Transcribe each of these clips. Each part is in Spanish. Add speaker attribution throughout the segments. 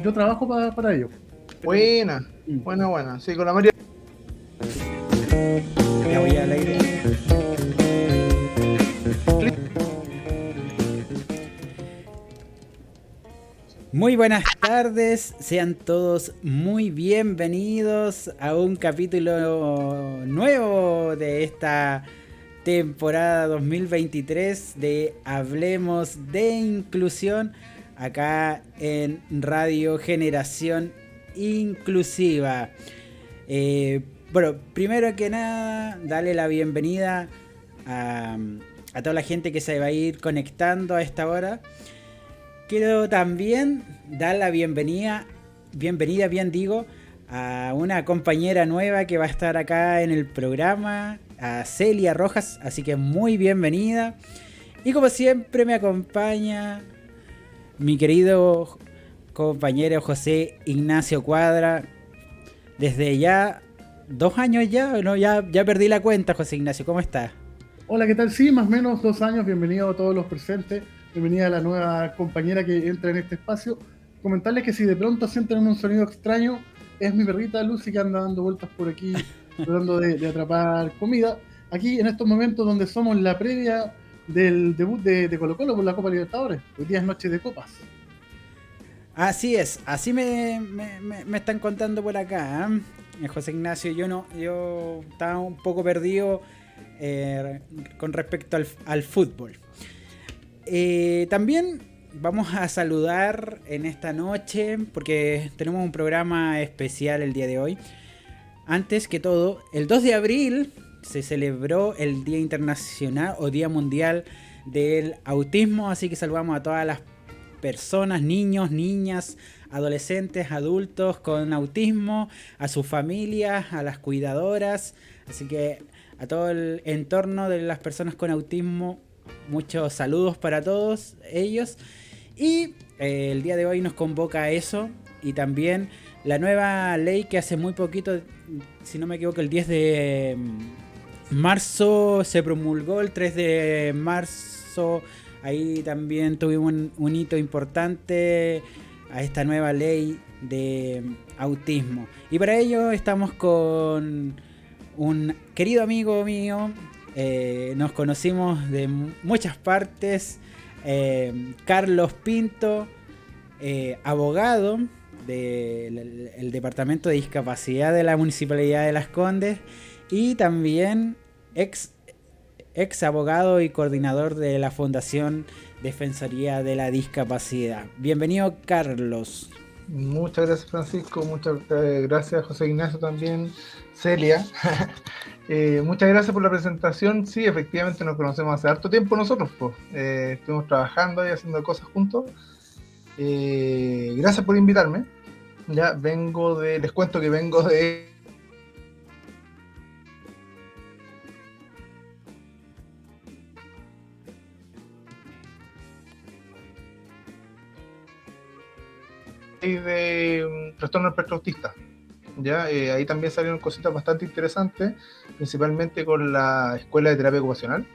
Speaker 1: yo trabajo para ello.
Speaker 2: Buena. Sí, con la María.
Speaker 3: Me voy al aire. Muy buenas tardes, sean todos muy bienvenidos a un capítulo nuevo de esta temporada 2023 de Hablemos de Inclusión acá en Radio Generación Inclusiva. Bueno, primero que nada, darle la bienvenida a toda la gente que se va a ir conectando a esta hora. Quiero también dar la bienvenida, a una compañera nueva que va a estar acá en el programa, a Celia Rojas, así que muy bienvenida. Y como siempre me acompaña mi querido compañero José Ignacio Cuadra, desde ya 2 años ya, ¿no? Ya perdí la cuenta, José Ignacio, ¿cómo estás?
Speaker 1: Hola, ¿qué tal? Sí, más o menos 2 años, bienvenido a todos los presentes, bienvenida a la nueva compañera que entra en este espacio. Comentarles que si de pronto sienten un sonido extraño, es mi perrita Lucy que anda dando vueltas por aquí, tratando de atrapar comida. Aquí en estos momentos donde somos la previa del debut de Colo Colo por la Copa Libertadores. Hoy día es noche de copas.
Speaker 3: Así es, así me están contando por acá, José Ignacio. Yo estaba un poco perdido con respecto al fútbol. También vamos a saludar en esta noche, porque tenemos un programa especial el día de hoy. Antes que todo, el 2 de abril se celebró el Día Internacional o Día Mundial del Autismo, así que saludamos a todas las personas, niños, niñas, adolescentes, adultos con autismo, a sus familias, a las cuidadoras, así que a todo el entorno de las personas con autismo, muchos saludos para todos ellos. Y el día de hoy nos convoca a eso, y también la nueva ley que hace muy poquito, si no me equivoco, el 10 de marzo se promulgó, el 3 de marzo. Ahí también tuvimos un hito importante a esta nueva ley de autismo. Y para ello estamos con un querido amigo mío. Nos conocimos de muchas partes. Carlos Pinto, abogado del Departamento de Discapacidad de la Municipalidad de Las Condes. Y también ex abogado y coordinador de la Fundación Defensoría de la Discapacidad. Bienvenido, Carlos.
Speaker 2: Muchas gracias, Francisco. Muchas gracias, José Ignacio, también. Celia. Muchas gracias por la presentación. Sí, efectivamente nos conocemos hace harto tiempo nosotros. Estuvimos trabajando y haciendo cosas juntos. Gracias por invitarme. Les cuento que vengo de trastorno del espectro autista. Ahí también salieron cositas bastante interesantes, principalmente con la Escuela de Terapia Ocupacional,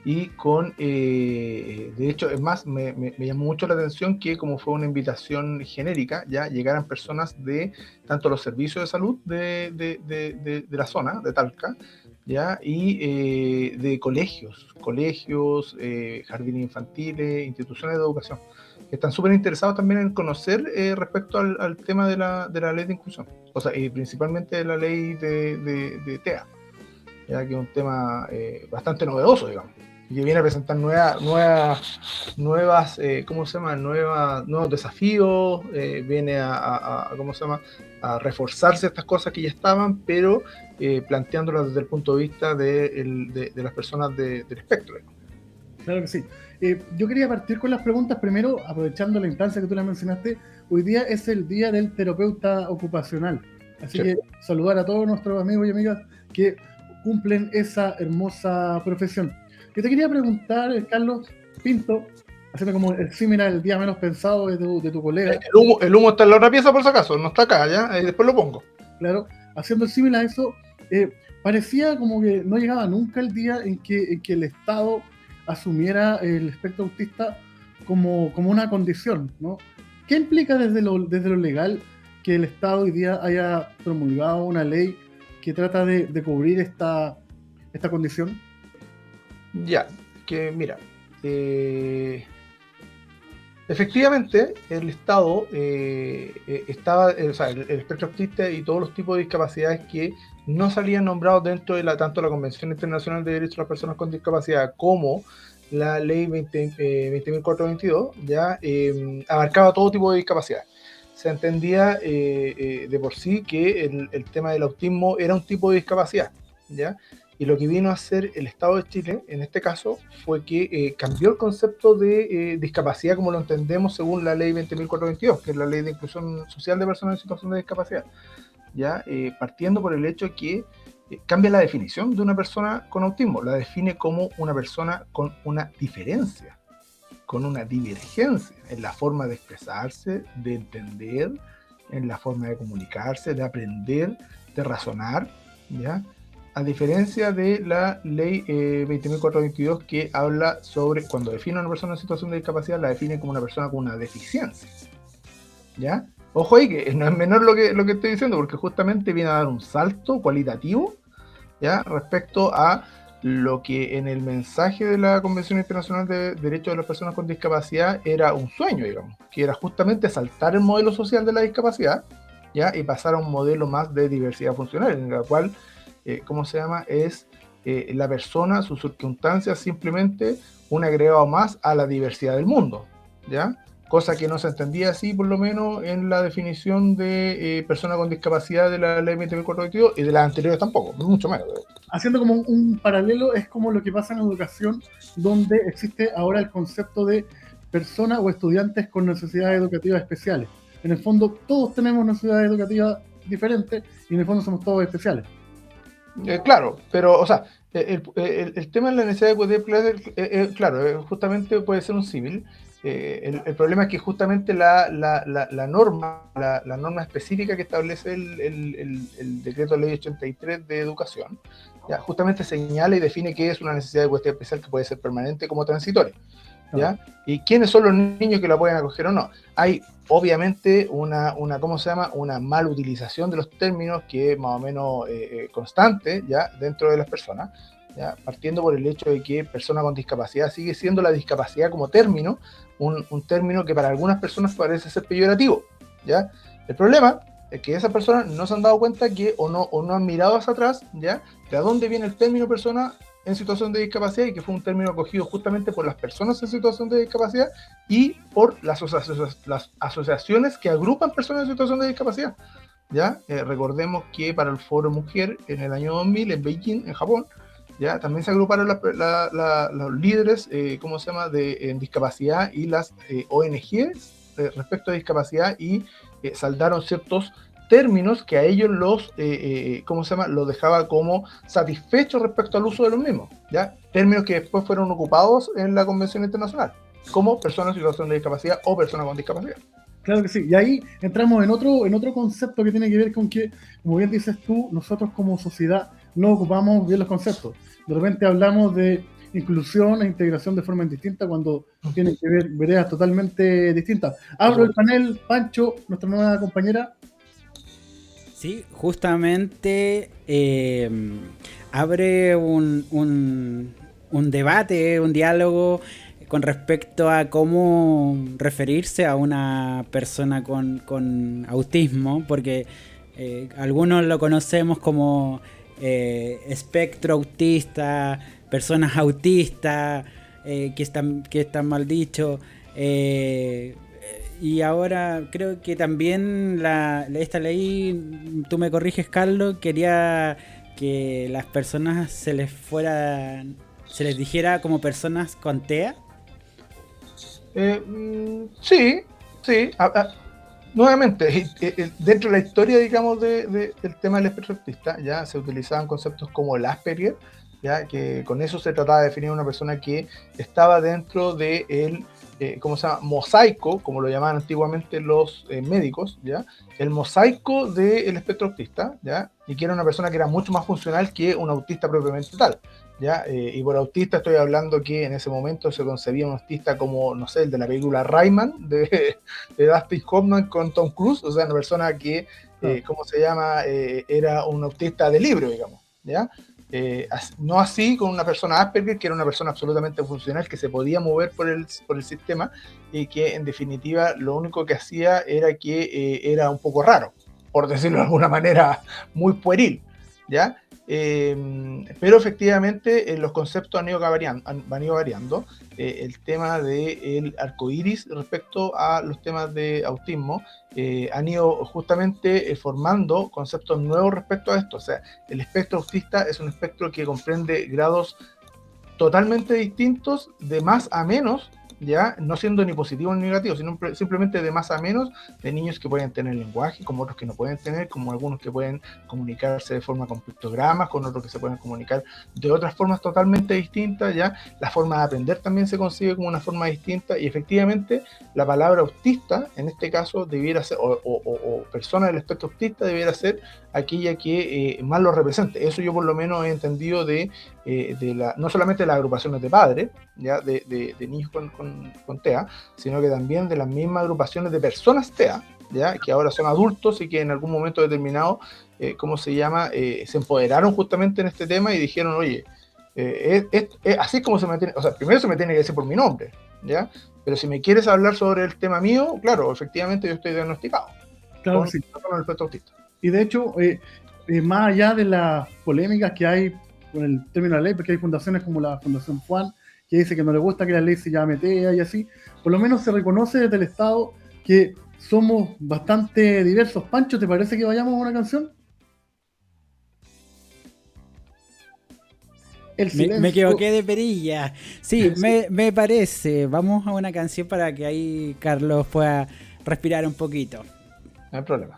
Speaker 2: y con, de hecho, es más, me llamó mucho la atención que, como fue una invitación genérica, llegaran personas de tanto los servicios de salud de la zona, de Talca, y de colegios, jardines infantiles, instituciones de educación, que están súper interesados también en conocer respecto al tema de la ley de inclusión, o sea, y principalmente de la ley de TEA, que es un tema bastante novedoso, digamos, y que viene a presentar nuevos desafíos, viene a reforzar ciertas cosas que ya estaban, pero planteándolas desde el punto de vista de las personas del espectro.
Speaker 1: Claro que sí. Yo quería partir con las preguntas primero, aprovechando la instancia que tú la mencionaste. Hoy día es el día del terapeuta ocupacional, así
Speaker 2: Sí.
Speaker 1: que saludar a todos nuestros amigos y amigas que cumplen esa hermosa profesión. Yo te quería preguntar, Carlos Pinto, haciendo como el símil al día menos pensado de tu colega.
Speaker 2: El humo está en la otra pieza, por si acaso, no está acá, después lo pongo.
Speaker 1: Claro, haciendo el símil a eso, parecía como que no llegaba nunca el día en que el Estado asumiera el espectro autista como una condición, ¿no? ¿Qué implica desde lo legal que el Estado hoy día haya promulgado una ley que trata de cubrir esta condición?
Speaker 2: Ya, que mira, efectivamente el Estado estaba, o sea, el espectro autista y todos los tipos de discapacidades que no salían nombrados dentro de tanto la Convención Internacional de Derechos de las Personas con Discapacidad como la ley 20.422, ya abarcaba todo tipo de discapacidad. Se entendía de por sí que el tema del autismo era un tipo de discapacidad, ¿ya? Y lo que vino a hacer el Estado de Chile, en este caso, fue que cambió el concepto de discapacidad como lo entendemos según la ley 20.422, que es la ley de inclusión social de personas en situación de discapacidad, ¿ya? Partiendo por el hecho que cambia la definición de una persona con autismo, la define como una persona con una diferencia, con una divergencia en la forma de expresarse, de entender, en la forma de comunicarse, de aprender, de razonar, ¿ya? A diferencia de la ley 20.422 que habla sobre, cuando define a una persona en situación de discapacidad, la define como una persona con una deficiencia, ¿ya? Ojo ahí que no es menor lo que estoy diciendo, porque justamente viene a dar un salto cualitativo, ¿ya? Respecto a lo que en el mensaje de la Convención Internacional de Derechos de las Personas con Discapacidad era un sueño, digamos, que era justamente saltar el modelo social de la discapacidad, ¿ya? Y pasar a un modelo más de diversidad funcional, en la cual, ¿cómo se llama? Es la persona, sus circunstancias, simplemente un agregado más a la diversidad del mundo, ¿ya? Cosa que no se entendía así, por lo menos, en la definición de persona con discapacidad de la ley 20.422 y de las anteriores tampoco, mucho menos.
Speaker 1: Haciendo como un paralelo, es como lo que pasa en educación, donde existe ahora el concepto de personas o estudiantes con necesidades educativas especiales. En el fondo, todos tenemos necesidades educativas diferentes y en el fondo somos todos especiales.
Speaker 2: Claro, pero, o sea, el tema de la necesidad de claro, justamente puede ser un símil. El problema es que justamente la norma específica que establece el decreto ley 83 de educación, ya, justamente señala y define qué es una necesidad de cuestión especial que puede ser permanente como transitoria, ¿ya? ¿Y quiénes son los niños que la pueden acoger o no? Hay obviamente una ¿cómo se llama? Una mala utilización de los términos que es más o menos constante, ¿ya? Dentro de las personas, ¿ya? Partiendo por el hecho de que persona con discapacidad sigue siendo la discapacidad como término, un término que para algunas personas parece ser peyorativo, ¿ya? El problema es que esas personas no se han dado cuenta que o no han mirado hacia atrás, ¿ya? De dónde viene el término persona en situación de discapacidad, y que fue un término acogido justamente por las personas en situación de discapacidad y por las asociaciones que agrupan personas en situación de discapacidad, ¿ya? Recordemos que para el Foro Mujer en el año 2000 en Beijing, en Japón, ¿ya? También se agruparon los líderes, ¿cómo se llama?, en discapacidad y las ONGs respecto a discapacidad, y saldaron ciertos términos que a ellos ¿cómo se llama?, los dejaba como satisfechos respecto al uso de los mismos, ¿ya? Términos que después fueron ocupados en la Convención Internacional, como persona en situación de discapacidad o persona con discapacidad.
Speaker 1: Claro que sí, y ahí entramos en otro concepto que tiene que ver con que, como bien dices tú, nosotros como sociedad no ocupamos bien los conceptos. De repente hablamos de inclusión e integración de forma indistinta cuando tienen que ver veredas totalmente distintas. Abro el panel, Pancho, nuestra nueva compañera.
Speaker 3: Sí, justamente abre un debate, un diálogo con respecto a cómo referirse a una persona con autismo, porque algunos lo conocemos como espectro autista, personas autistas, que están mal dicho. Y ahora creo que también esta ley, tú me corriges, Carlos, quería que las personas se les dijera como personas con TEA.
Speaker 2: Sí. Nuevamente, dentro de la historia, digamos, del tema del espectro autista, ya se utilizaban conceptos como el Asperger, ya que con eso se trataba de definir a una persona que estaba dentro del ¿cómo se llama?, mosaico, como lo llamaban antiguamente los médicos, ¿ya? El mosaico del espectro autista, ¿ya? Y que era una persona que era mucho más funcional que un autista propiamente tal, ¿ya? Y por autista estoy hablando que en ese momento se concebía un autista como, no sé, el de la película Rayman, de Dustin Hoffman con Tom Cruise, o sea, una persona que, ¿cómo se llama? Era un autista de libro, digamos, ¿ya? No así con una persona Asperger, que era una persona absolutamente funcional, que se podía mover por el sistema, y que en definitiva lo único que hacía era que era un poco raro, por decirlo de alguna manera muy pueril, ¿ya? Pero efectivamente los conceptos han ido variando. El tema del arco iris respecto a los temas de autismo han ido justamente formando conceptos nuevos respecto a esto. O sea, el espectro autista es un espectro que comprende grados totalmente distintos, de más a menos, ya no siendo ni positivo ni negativo, sino simplemente de más a menos, de niños que pueden tener lenguaje, como otros que no pueden tener, como algunos que pueden comunicarse de forma con pictogramas, con otros que se pueden comunicar de otras formas totalmente distintas, ya la forma de aprender también se concibe como una forma distinta, y efectivamente la palabra autista, en este caso, debiera ser, o persona del espectro autista, debiera ser aquella que más lo represente. Eso yo por lo menos he entendido no solamente de las agrupaciones de padres, ya de niños con TEA, sino que también de las mismas agrupaciones de personas TEA, ya que ahora son adultos y que en algún momento determinado, ¿cómo se llama? Se empoderaron justamente en este tema y dijeron, oye, así como se me tiene, o sea, primero se me tiene que decir por mi nombre, ¿ya? Pero si me quieres hablar sobre el tema mío, claro, efectivamente yo estoy diagnosticado
Speaker 1: Claro,
Speaker 2: con
Speaker 1: sí.
Speaker 2: el espectro autista.
Speaker 1: Y de hecho, más allá de las polémicas que hay con el término de la ley, porque hay fundaciones como la Fundación Juan, que dice que no le gusta que la ley se llame TEA y así, por lo menos se reconoce desde el Estado que somos bastante diversos. Pancho, ¿te parece que vayamos a una canción?
Speaker 3: Me equivoqué de perilla. Sí, me parece. Vamos a una canción para que ahí Carlos pueda respirar un poquito.
Speaker 2: No hay problema.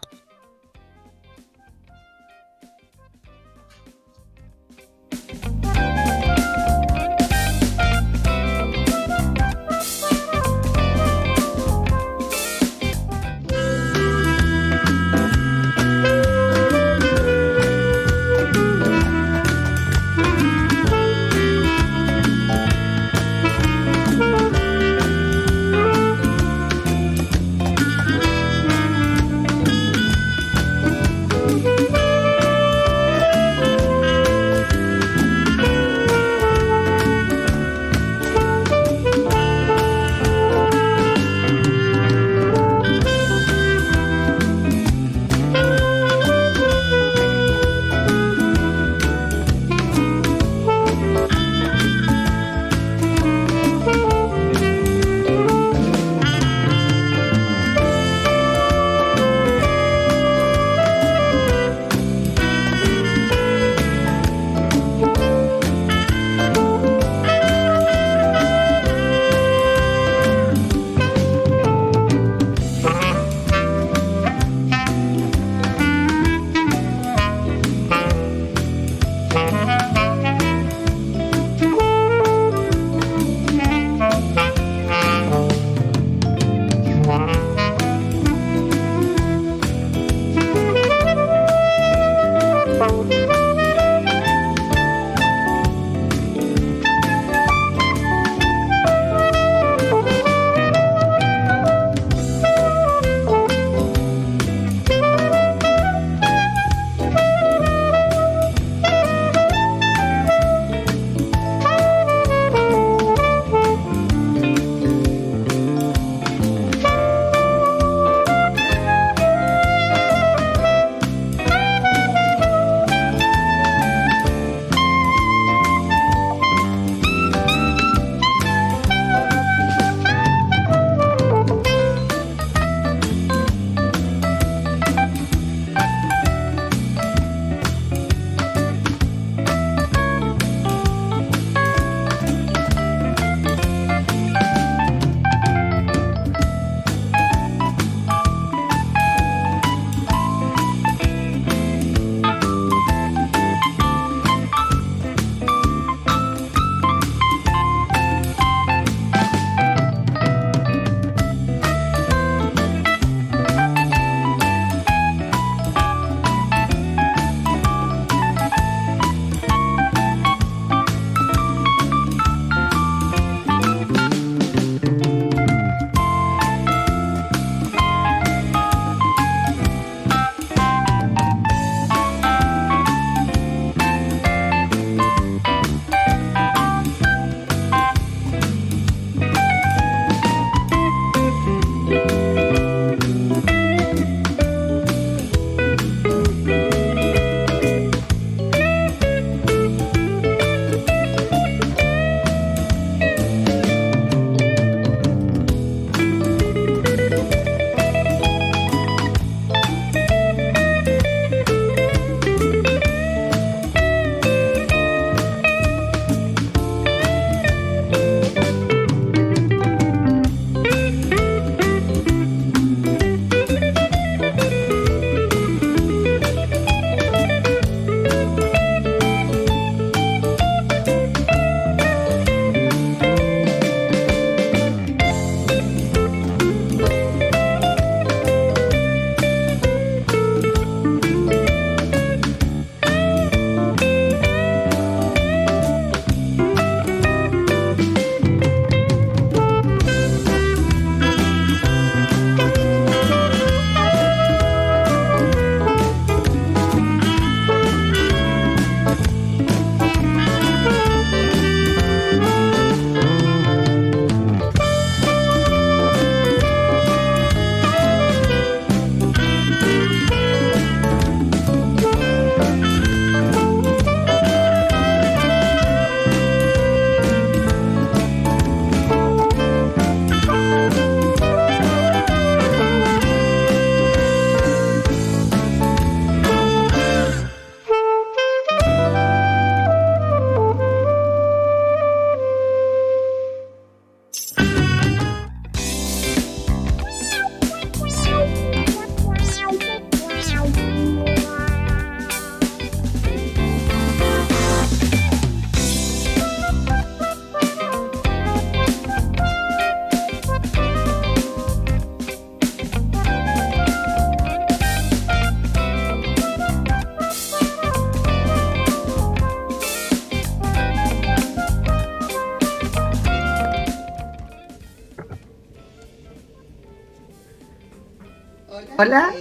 Speaker 4: Hola,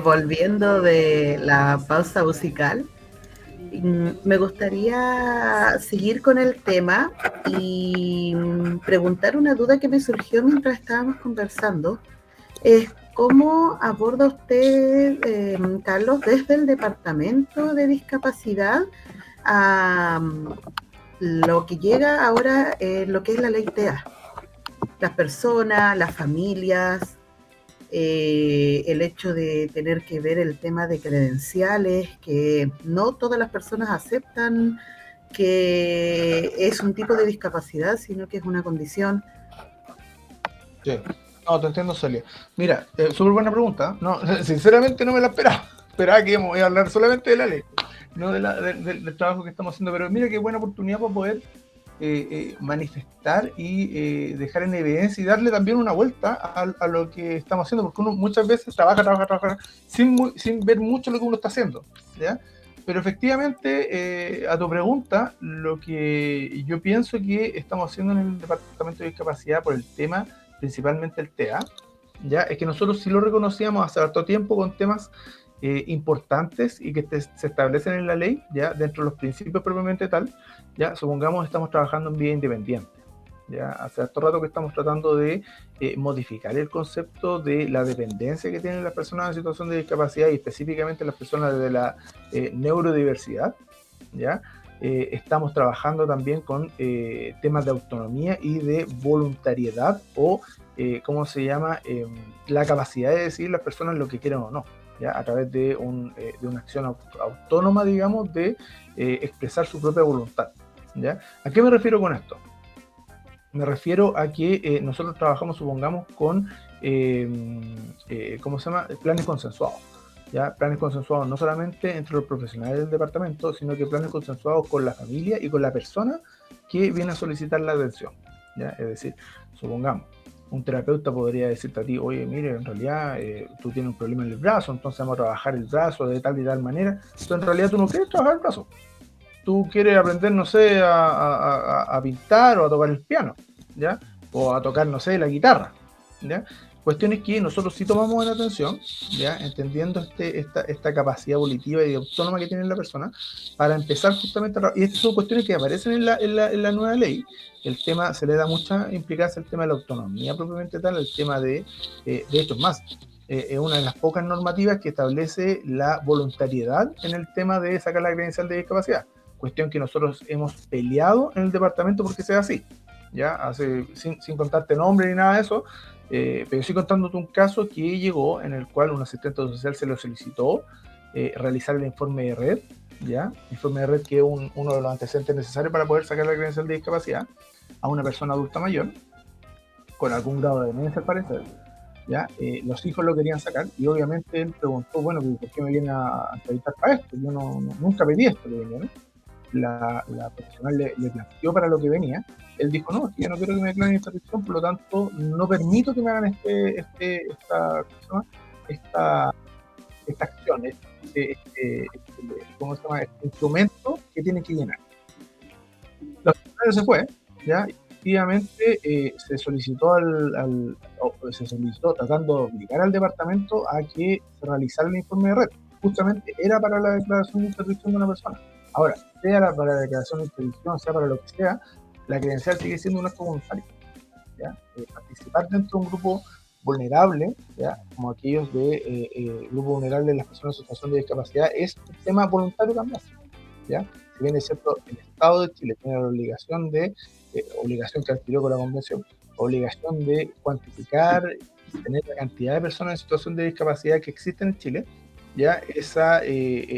Speaker 4: volviendo de la pausa musical, me gustaría seguir con el tema y preguntar una duda que me surgió mientras estábamos conversando. Es cómo aborda usted, Carlos, desde el Departamento de Discapacidad a lo que llega ahora, lo que es la ley TEA. Las personas, las familias, el hecho de tener que ver el tema de credenciales, que no todas las personas aceptan que es un tipo de discapacidad, sino que es una condición.
Speaker 2: Sí. No, te entiendo, Celia. Mira, súper buena pregunta. No, sinceramente no me la esperaba. Esperaba que íbamos a hablar solamente de la ley, no del trabajo que estamos haciendo. Pero mira qué buena oportunidad para poder manifestar y dejar en evidencia y darle también una vuelta a lo que estamos haciendo, porque uno muchas veces trabaja sin ver mucho lo que uno está haciendo, ¿ya? Pero efectivamente, a tu pregunta, lo que yo pienso que estamos haciendo en el Departamento de Discapacidad por el tema, principalmente el TEA, ¿ya? Es que nosotros sí lo reconocíamos hace harto tiempo con temas importantes y que se establecen en la ley, ya dentro de los principios propiamente tal. Ya, supongamos estamos trabajando en vía independiente. Ya, hace harto rato que estamos tratando de modificar el concepto de la dependencia que tienen las personas en situación de discapacidad y específicamente las personas de la neurodiversidad. ¿Ya? Estamos trabajando también con temas de autonomía y de voluntariedad o, ¿cómo se llama? La capacidad de decidir las personas lo que quieren o no. ¿Ya? A través de una acción autónoma, digamos, de expresar su propia voluntad. ¿Ya? ¿A qué me refiero con esto? Me refiero a que nosotros trabajamos, supongamos, con ¿cómo se llama? Planes consensuados. ¿Ya? Planes consensuados no solamente entre los profesionales del departamento, sino que planes consensuados con la familia y con la persona que viene a solicitar la atención. ¿Ya? Es decir, supongamos, un terapeuta podría decirte a ti, oye, mire, en realidad tú tienes un problema en el brazo, entonces vamos a trabajar el brazo de tal y tal manera, pero en realidad tú no quieres trabajar el brazo. Tú quieres aprender, no sé, a pintar o a tocar el piano, ¿ya? O a tocar, no sé, la guitarra, ¿ya? Cuestión es que nosotros sí tomamos en atención, ¿ya? Entendiendo esta capacidad volitiva y autónoma que tiene la persona, para empezar justamente y estas son cuestiones que aparecen en la nueva ley. El tema, se le da mucha implicancia al tema de la autonomía propiamente tal, el tema de hecho, más, es una de las pocas normativas que establece la voluntariedad en el tema de sacar la credencial de discapacidad. Cuestión que nosotros hemos peleado en el departamento porque sea así, ¿ya? Sin contarte nombre ni nada de eso, pero sí contándote un caso que llegó en el cual un asistente social se le solicitó realizar el informe de red, ¿ya? Informe de red que es uno de los antecedentes necesarios para poder sacar la credencial de discapacidad a una persona adulta mayor, con algún grado de demencia al parecer, ¿ya? Los hijos lo querían sacar y obviamente él preguntó, bueno, ¿por qué me viene a entrevistar para esto? Yo nunca pedí esto que venía, ¿no? La profesional le planteó para lo que venía. Él dijo, no, es que yo no quiero que me declaren esta restricción, por lo tanto no permito que me hagan esta acción, ¿cómo se llama? Este instrumento que tienen que llenar. La profesional se fue, ¿ya? Efectivamente se solicitó tratando de obligar al departamento a que se realizara el informe de red. Justamente era para la declaración de interdicción de una persona. Ahora, sea para la declaración de interdicción, sea para lo que sea, la credencial sigue siendo un acto voluntario. ¿Ya? Participar dentro de un grupo vulnerable, ¿ya? Como aquellos de grupo vulnerable de las personas en situación de discapacidad, es un tema voluntario también. ¿Ya? Si bien es cierto, el Estado de Chile tiene la obligación que adquirió con la Convención, obligación de cuantificar y tener la cantidad de personas en situación de discapacidad que existen en Chile, ya esa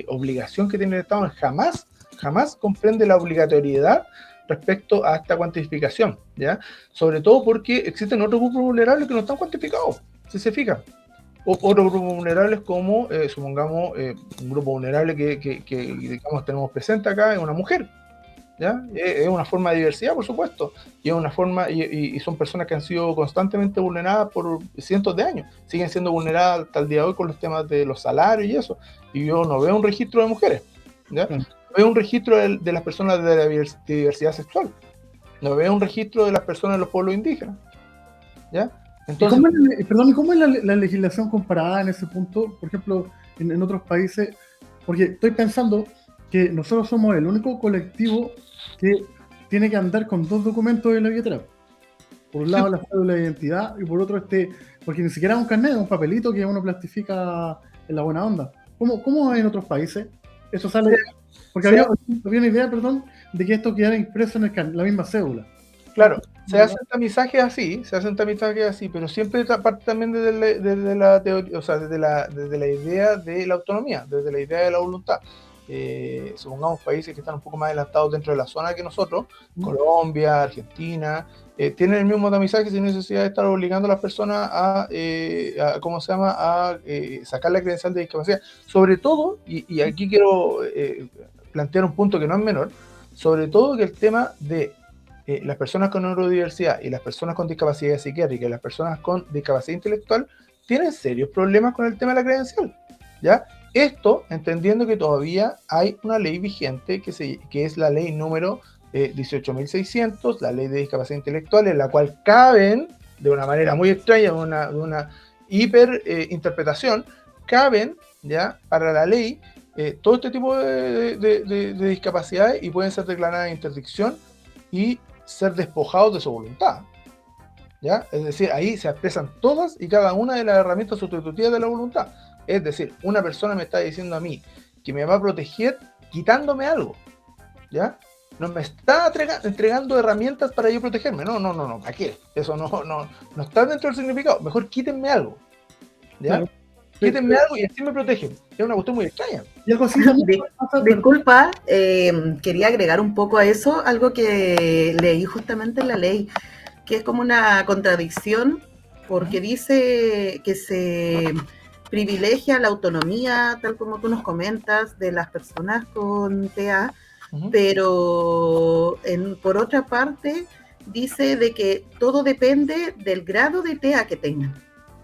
Speaker 2: obligación que tiene el Estado jamás comprende la obligatoriedad respecto a esta cuantificación, ¿ya? Sobre todo porque existen otros grupos vulnerables que no están cuantificados, si se fijan. Otros grupos vulnerables como, supongamos, un grupo vulnerable que digamos tenemos presente acá es una mujer, ¿ya? Es una forma de diversidad, por supuesto, y es una forma y son personas que han sido constantemente vulneradas por cientos de años, siguen siendo vulneradas hasta el día de hoy con los temas de los salarios y eso, y yo no veo un registro de mujeres, ¿ya? No veo un registro de las personas de la diversidad sexual, no veo un registro de las personas de los pueblos indígenas, ¿ya? Entonces,
Speaker 1: ¿Y cómo es la legislación comparada en ese punto? Por ejemplo, en otros países, porque estoy pensando que nosotros somos el único colectivo que tiene que andar con 2 documentos de la billetera. Por un lado la cédula de identidad y por otro porque ni siquiera es un carnet, es un papelito que uno plastifica en la buena onda. ¿Cómo es en otros países? Eso sale, porque había una idea, perdón, de que esto quedara impreso en la misma cédula.
Speaker 2: claro, se hacen tamizajes así, pero siempre parte también desde la teoría, o sea, desde la idea de la autonomía, desde la idea de la voluntad. Supongamos países que están un poco más adelantados dentro de la zona que nosotros, Colombia, Argentina, tienen el mismo tamizaje sin necesidad de estar obligando a las personas a sacar la credencial de discapacidad. Sobre todo, y aquí quiero plantear un punto que no es menor, sobre todo que el tema de las personas con neurodiversidad y las personas con discapacidad psiquiátrica y las personas con discapacidad intelectual tienen serios problemas con el tema de la credencial, ¿ya? Esto entendiendo que todavía hay una ley vigente que es la ley número 18.600, la ley de discapacidad intelectual, en la cual caben, de una manera muy extraña, de una hiper interpretación, caben ya para la ley todo este tipo de discapacidades y pueden ser declaradas de interdicción y ser despojados de su voluntad, ¿ya? Es decir, ahí se expresan todas y cada una de las herramientas sustitutivas de la voluntad. Es decir, una persona me está diciendo a mí que me va a proteger quitándome algo, ¿ya? No me está entregando herramientas para yo protegerme. No, ¿para qué? Eso no está dentro del significado. Mejor quítenme algo, ¿ya? Claro. Quítenme algo y así me protegen. Es una cuestión muy extraña.
Speaker 4: Y algo así disculpa, quería agregar un poco a eso, algo que leí justamente en la ley, que es como una contradicción, porque dice que se privilegia la autonomía, tal como tú nos comentas, de las personas con TEA, pero por otra parte dice de que todo depende del grado de TEA que tengan.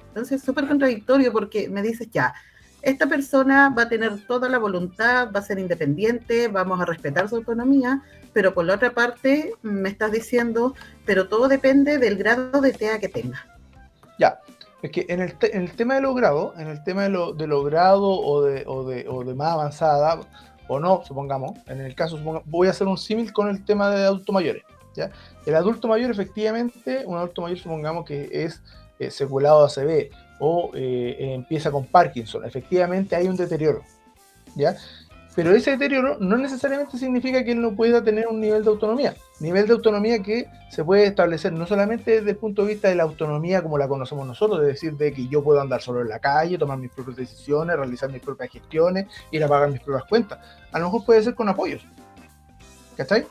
Speaker 4: Entonces es súper contradictorio porque me dices, ya, esta persona va a tener toda la voluntad, va a ser independiente, vamos a respetar su autonomía, pero por la otra parte me estás diciendo, pero todo depende del grado de TEA que tenga.
Speaker 2: Ya, es que en el tema de los grados, en el tema de los grados o de más avanzada, o no, supongamos, en el caso, voy a hacer un símil con el tema de adultos mayores, ¿ya? El adulto mayor, efectivamente, un adulto mayor, supongamos que es secuelado de ACV o empieza con Parkinson, efectivamente hay un deterioro, ¿ya? Pero ese deterioro no necesariamente significa que él no pueda tener un nivel de autonomía que se puede establecer no solamente desde el punto de vista de la autonomía como la conocemos nosotros, es decir, de que yo puedo andar solo en la calle, tomar mis propias decisiones, realizar mis propias gestiones, ir a pagar mis propias cuentas. A lo mejor puede ser con apoyos, ¿cachai?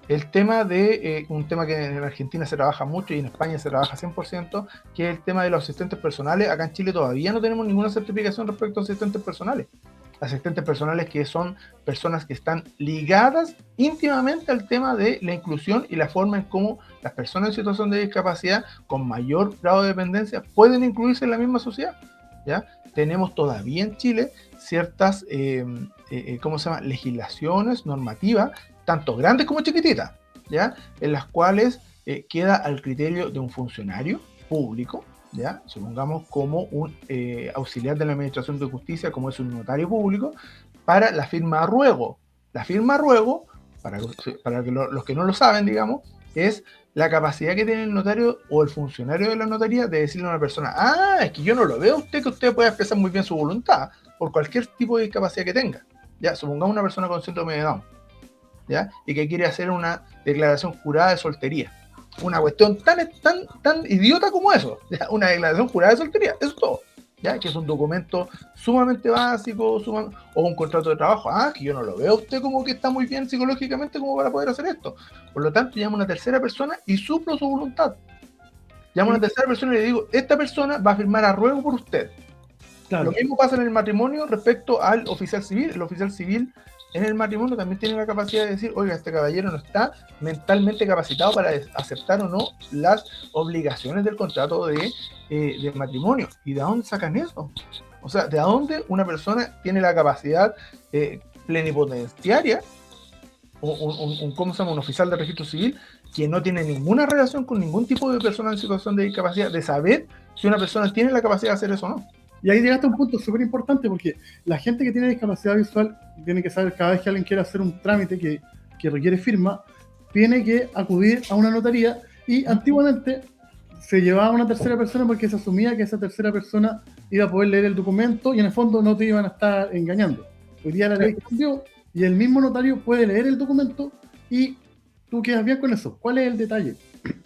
Speaker 2: El tema de un tema que en Argentina se trabaja mucho y en España se trabaja 100%, que es el tema de los asistentes personales. Acá en Chile todavía no tenemos ninguna certificación respecto a asistentes personales. Asistentes personales que son personas que están ligadas íntimamente al tema de la inclusión y la forma en cómo las personas en situación de discapacidad con mayor grado de dependencia pueden incluirse en la misma sociedad, ¿ya? Tenemos todavía en Chile ciertas legislaciones normativas, tanto grandes como chiquititas, ¿ya? En las cuales queda al criterio de un funcionario público, ¿ya? Supongamos como un auxiliar de la administración de justicia, como es un notario público, para la firma a ruego. La firma a ruego, para que los que no lo saben, digamos, es la capacidad que tiene el notario o el funcionario de la notaría de decirle a una persona, es que yo no lo veo a usted, que usted puede expresar muy bien su voluntad por cualquier tipo de discapacidad que tenga. Ya, supongamos una persona con síndrome de Down, ¿ya? Y que quiere hacer una declaración jurada de soltería. Una cuestión tan idiota como eso, ¿ya? Una declaración jurada de soltería, eso es todo, ¿ya? Que es un documento sumamente básico, o un contrato de trabajo, que yo no lo veo a usted como que está muy bien psicológicamente como para poder hacer esto. Por lo tanto, llamo a una tercera persona y suplo su voluntad. Llamo a una tercera persona y le digo, esta persona va a firmar a ruego por usted. Claro. Lo mismo pasa en el matrimonio respecto al oficial civil. El oficial civil en el matrimonio también tiene la capacidad de decir, oiga, este caballero no está mentalmente capacitado para aceptar o no las obligaciones del contrato de matrimonio. ¿Y de dónde sacan eso? O sea, ¿de dónde una persona tiene la capacidad plenipotenciaria, ¿cómo se llama? Un oficial de registro civil, que no tiene ninguna relación con ningún tipo de persona en situación de discapacidad, de saber si una persona tiene la capacidad de hacer eso o no.
Speaker 1: Y ahí llegaste a un punto súper importante, porque la gente que tiene discapacidad visual tiene que saber, cada vez que alguien quiere hacer un trámite que requiere firma, tiene que acudir a una notaría, y antiguamente se llevaba a una tercera persona porque se asumía que esa tercera persona iba a poder leer el documento y en el fondo no te iban a estar engañando. Hoy día la ley cambió y el mismo notario puede leer el documento y tú quedas bien con eso. ¿Cuál es el detalle?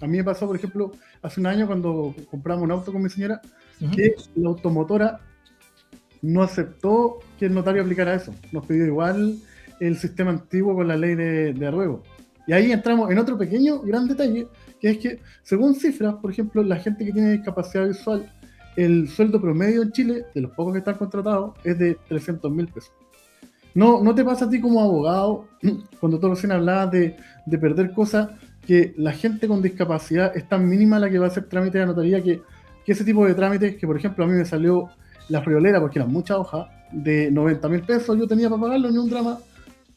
Speaker 1: A mí me pasó, por ejemplo, hace un año cuando compramos un auto con mi señora, que la automotora no aceptó que el notario aplicara eso. Nos pidió igual el sistema antiguo con la ley de arruego. Y ahí entramos en otro pequeño, gran detalle, que es que, según cifras, por ejemplo, la gente que tiene discapacidad visual, el sueldo promedio en Chile, de los pocos que están contratados, es de 300.000 pesos. ¿No te pasa a ti como abogado, cuando tú recién hablabas de perder cosas, que la gente con discapacidad es tan mínima la que va a hacer trámites de notaría, que ese tipo de trámites, que por ejemplo a mí me salió la friolera, porque eran muchas hojas, de 90.000 pesos, yo tenía para pagarlo, ni un drama,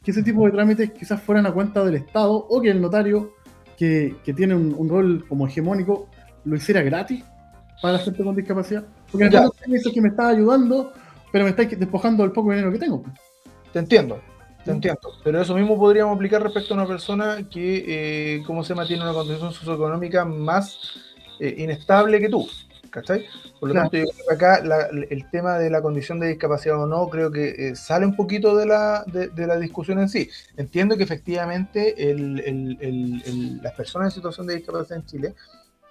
Speaker 1: que ese tipo de trámites quizás fueran a cuenta del Estado, o que el notario, que tiene un rol como hegemónico, lo hiciera gratis para la gente con discapacidad? Porque en el fondo me dices que me estás ayudando, pero me estáis despojando del poco dinero que tengo.
Speaker 2: Te entiendo, pero eso mismo podríamos aplicar respecto a una persona que, tiene una condición socioeconómica más inestable que tú, ¿cachai? Por lo tanto, yo creo que acá el tema de la condición de discapacidad o no, creo que sale un poquito de la discusión en sí. Entiendo que efectivamente las personas en situación de discapacidad en Chile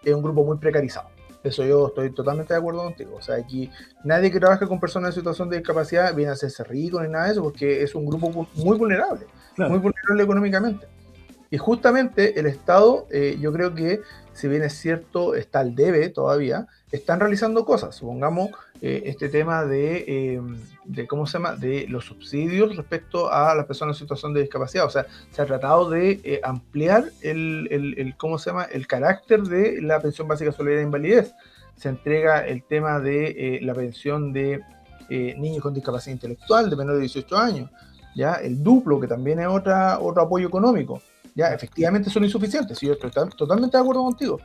Speaker 2: es un grupo muy precarizado. Eso yo estoy totalmente de acuerdo contigo. O sea, aquí nadie que trabaje con personas en situación de discapacidad viene a hacerse rico ni nada de eso, porque es un grupo muy vulnerable, muy vulnerable económicamente. Y justamente el Estado, yo creo que, si bien es cierto, está al debe todavía, están realizando cosas. Supongamos este tema de los subsidios respecto a las personas en situación de discapacidad. O sea, se ha tratado de ampliar el carácter de la pensión básica solidaria de invalidez. Se entrega el tema de la pensión de niños con discapacidad intelectual de menor de 18 años. ¿Ya? El duplo, que también es otro apoyo económico. Ya, efectivamente son insuficientes, sí, yo estoy totalmente de acuerdo contigo,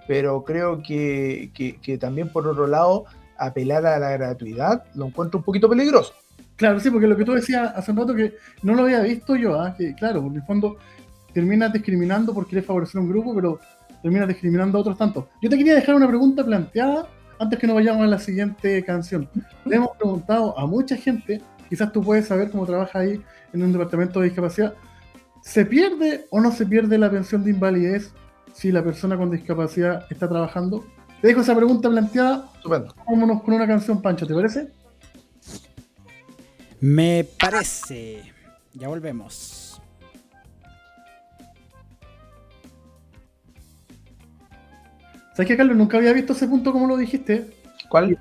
Speaker 2: pero creo que también, por otro lado, apelar a la gratuidad lo encuentro un poquito peligroso.
Speaker 1: Claro, sí, porque lo que tú decías hace un rato, que no lo había visto yo, que claro, porque en el fondo terminas discriminando por querer favorecer a un grupo, pero terminas discriminando a otros tantos. Yo te quería dejar una pregunta planteada antes que nos vayamos a la siguiente canción. Le hemos preguntado a mucha gente, quizás tú puedes saber cómo trabaja ahí en un departamento de discapacidad, ¿se pierde o no se pierde la pensión de invalidez si la persona con discapacidad está trabajando? Te dejo esa pregunta planteada.
Speaker 2: Estupendo.
Speaker 1: Vámonos con una canción, Pancho, ¿te parece?
Speaker 3: Me parece. Ya volvemos.
Speaker 1: ¿Sabes qué, Carlos? Nunca había visto ese punto como lo dijiste.
Speaker 2: ¿Cuál?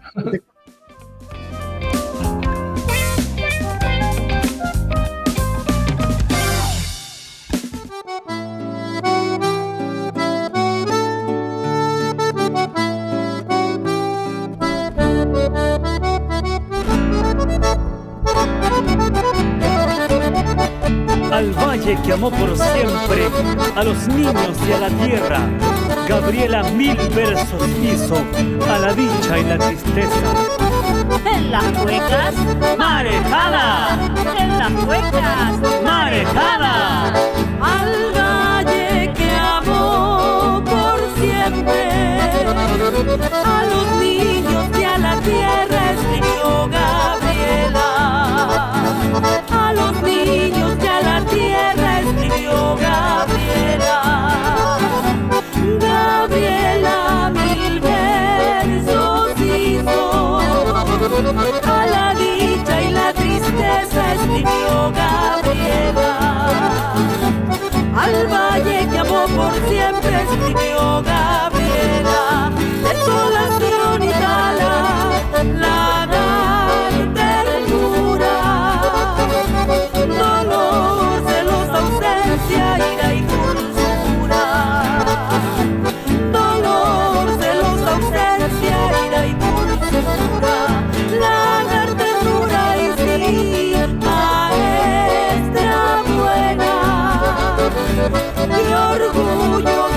Speaker 5: Al valle que amó por siempre, a los niños y a la tierra, Gabriela 1000 versos hizo a la dicha y la tristeza.
Speaker 6: En las cuecas,
Speaker 5: ¡marejada!
Speaker 6: en las cuecas,
Speaker 5: ¡Marejada!
Speaker 6: al valle que amó por siempre, a los niños y a la tierra escribió Gabriela, a los niños y a la tierra escribió Gabriela. Gabriela 1000 versos hizo, a la dicha y la tristeza escribió Gabriela, al valle que amó por siempre escribió Gabriela, desolación y tala, la gran ternura, dolor, celos, ausencia, ira y dulzura, dolor, celos, ausencia, ira y dulzura, la gran ternura y sí, maestra buena, y orgullo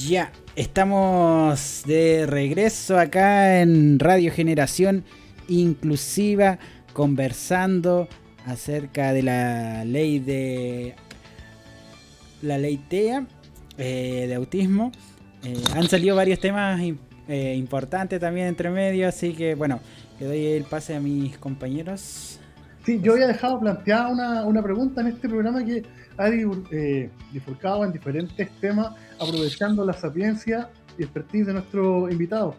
Speaker 3: Ya, estamos de regreso acá en Radio Generación Inclusiva, conversando acerca de la ley TEA de autismo. Han salido varios temas importantes también entre medio, así que bueno, le doy el pase a mis compañeros.
Speaker 1: Sí, yo había dejado planteada una pregunta en este programa que ha bifurcado en diferentes temas, aprovechando la sapiencia y expertise de nuestro invitado.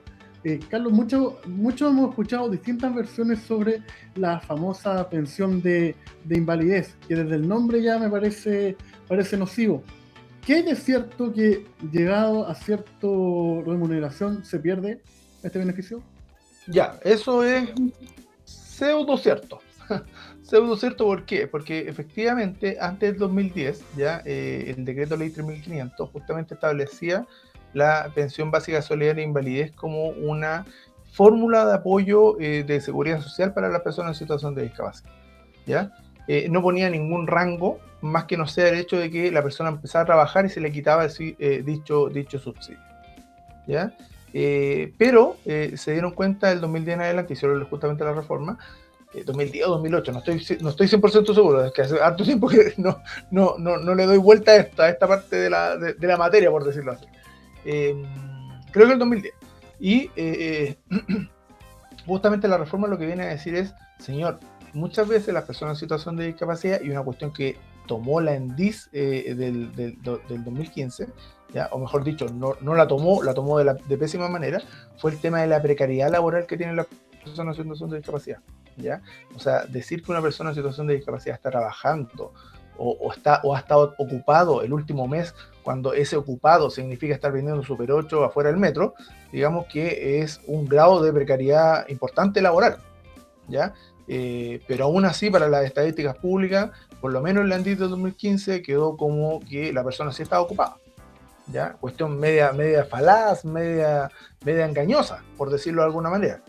Speaker 1: Carlos, mucho hemos escuchado distintas versiones sobre la famosa pensión de invalidez, que desde el nombre ya me parece nocivo. ¿Qué hay de cierto que llegado a cierta remuneración se pierde este beneficio?
Speaker 2: Ya, eso es pseudo cierto. Pseudo cierto, ¿por qué? Porque efectivamente antes del 2010 ya el decreto ley 3500 justamente establecía la pensión básica solidaria de invalidez como una fórmula de apoyo de seguridad social para las personas en situación de discapacidad, ¿ya? No ponía ningún rango más que no sea el hecho de que la persona empezara a trabajar y se le quitaba dicho subsidio, ¿ya? Pero se dieron cuenta del 2010 en adelante, hicieron justamente la reforma, 2010 o 2008, no estoy 100% seguro, es que hace harto tiempo que no le doy vuelta a esta parte de la materia, por decirlo así. Creo que el 2010. Y justamente la reforma lo que viene a decir es, señor, muchas veces las personas en situación de discapacidad, y una cuestión que tomó la ENDIS del 2015, ¿ya? O mejor dicho, no la tomó de pésima manera, fue el tema de la precariedad laboral que tienen las personas en situación de discapacidad, ¿ya? O sea, decir que una persona en situación de discapacidad está trabajando o ha estado ocupado el último mes, cuando ese ocupado significa estar vendiendo Super 8 afuera del metro, digamos que es un grado de precariedad importante laboral, ¿ya? Pero aún así, para las estadísticas públicas, por lo menos en la ENDIS del 2015 quedó como que la persona sí estaba ocupada, ¿ya? Cuestión media falaz, media engañosa, por decirlo de alguna manera,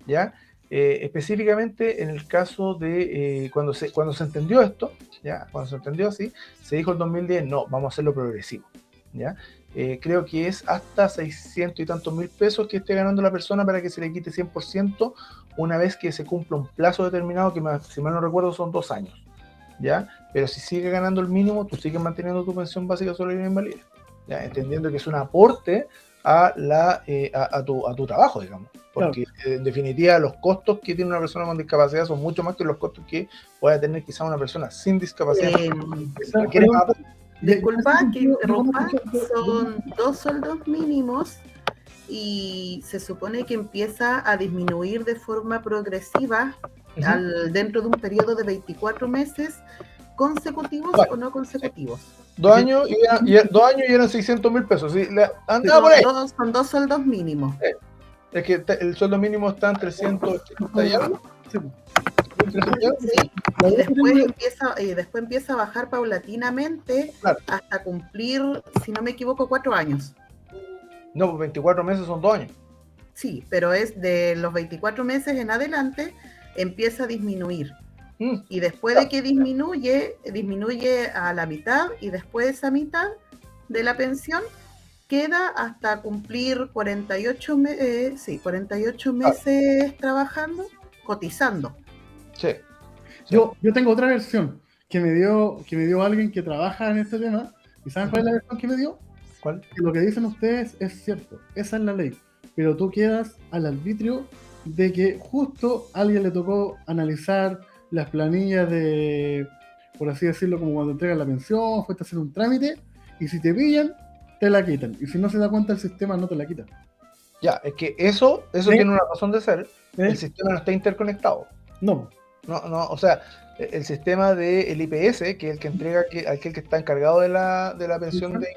Speaker 2: ¿ya? Específicamente en el caso de cuando se entendió esto, ¿ya? Cuando se entendió así, se dijo en 2010, no, vamos a hacerlo progresivo, ¿ya? Creo que es hasta 600 y tantos mil pesos que esté ganando la persona para que se le quite 100% una vez que se cumpla un plazo determinado, que si mal no recuerdo son 2 años, ¿ya? Pero si sigue ganando el mínimo, tú sigues manteniendo tu pensión básica solidaria de invalidez, ¿ya? Entendiendo que es un aporte a tu trabajo, digamos, porque en definitiva los costos que tiene una persona con discapacidad son mucho más que los costos que pueda tener quizá una persona sin discapacidad.
Speaker 4: Disculpa que interrumpa, son 2 sueldos mínimos y se supone que empieza a disminuir de forma progresiva dentro de un periodo de 24 meses consecutivos o no consecutivos.
Speaker 2: 2 años y eran 600 mil pesos. ¿Sí? Por ahí.
Speaker 4: Son 2 sueldos mínimos.
Speaker 2: Es que el sueldo mínimo está en 380 y algo.
Speaker 4: Sí. Y después empieza a bajar paulatinamente, claro, hasta cumplir, si no me equivoco, 4 años.
Speaker 2: No, pues 24 meses son 2 años.
Speaker 4: Sí, pero es de los 24 meses en adelante empieza a disminuir. Y después de que disminuye a la mitad, y después esa mitad de la pensión queda hasta cumplir 48 meses trabajando, cotizando.
Speaker 2: Sí.
Speaker 1: Yo tengo otra versión que me dio alguien que trabaja en este tema. ¿Y saben cuál es la versión que me dio?
Speaker 2: ¿Cuál?
Speaker 1: Que lo que dicen ustedes es cierto, esa es la ley, pero tú quedas al arbitrio de que justo a alguien le tocó analizar las planillas de, por así decirlo, como cuando entregan la pensión, fuiste a hacer un trámite, y si te pillan, te la quitan, y si no se da cuenta el sistema, no te la quitan.
Speaker 2: Ya, es que eso tiene una razón de ser. El sistema no está interconectado.
Speaker 1: No,
Speaker 2: o sea, el sistema del IPS, que es el que entrega, aquel que está encargado de la pensión de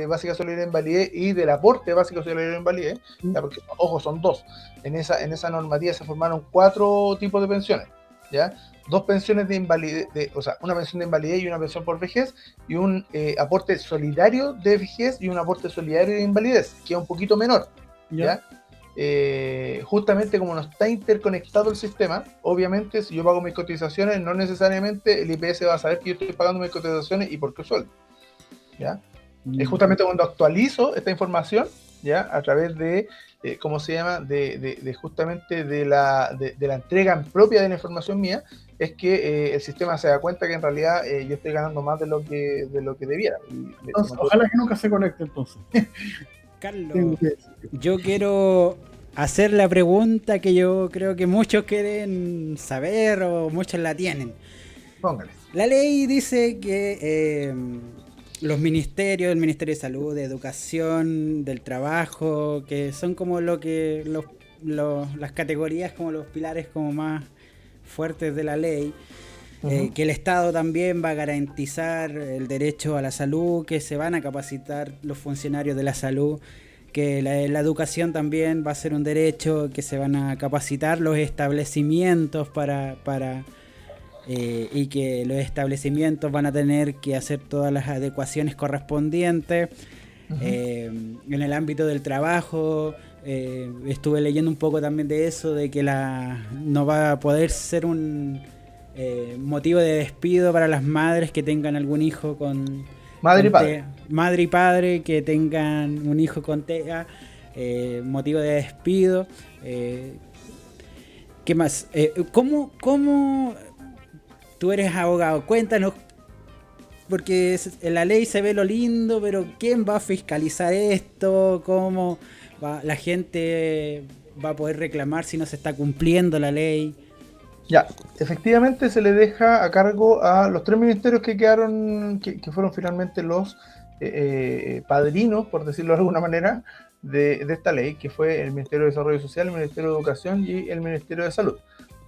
Speaker 2: básica solidaria de invalidez y del aporte básico solidario de invalidez, ¿ya? Porque, ojo, son 2. En esa normativa se formaron 4 tipos de pensiones, ¿ya? 2 pensiones de invalidez, o sea, una pensión de invalidez y una pensión por vejez, y un aporte solidario de vejez y un aporte solidario de invalidez, que es un poquito menor, ¿ya? Justamente como no está interconectado el sistema, obviamente si yo pago mis cotizaciones, no necesariamente el IPS va a saber que yo estoy pagando mis cotizaciones y por qué sueldo, ¿ya? Es justamente cuando actualizo esta información, ¿ya? A través de, ¿cómo se llama? De justamente de la entrega propia de la información mía, es que el sistema se da cuenta que en realidad yo estoy ganando más de lo que debiera.
Speaker 1: Entonces, ojalá que nunca se conecte entonces.
Speaker 3: Carlos, yo quiero hacer la pregunta que yo creo que muchos quieren saber o muchos la tienen.
Speaker 2: Póngale.
Speaker 3: La ley dice que los ministerios, el Ministerio de Salud, de Educación, del Trabajo, que son como lo que las categorías, como los pilares como más fuertes de la ley, que el Estado también va a garantizar el derecho a la salud, que se van a capacitar los funcionarios de la salud, que la educación también va a ser un derecho, que se van a capacitar los establecimientos y que los establecimientos van a tener que hacer todas las adecuaciones correspondientes. En el ámbito del trabajo, estuve leyendo un poco también de eso, de que no va a poder ser un motivo de despido para las madres que tengan algún hijo con
Speaker 2: madre y padre.
Speaker 3: Madre y padre que tengan un hijo con TEA, motivo de despido. ¿Qué más? ¿Cómo tú eres abogado? Cuéntanos, porque en la ley se ve lo lindo, pero ¿quién va a fiscalizar esto? ¿Cómo la gente va a poder reclamar si no se está cumpliendo la ley?
Speaker 2: Ya, efectivamente se le deja a cargo a los 3 ministerios que quedaron, que fueron finalmente los padrinos, por decirlo de alguna manera, de esta ley, que fue el Ministerio de Desarrollo Social, el Ministerio de Educación y el Ministerio de Salud.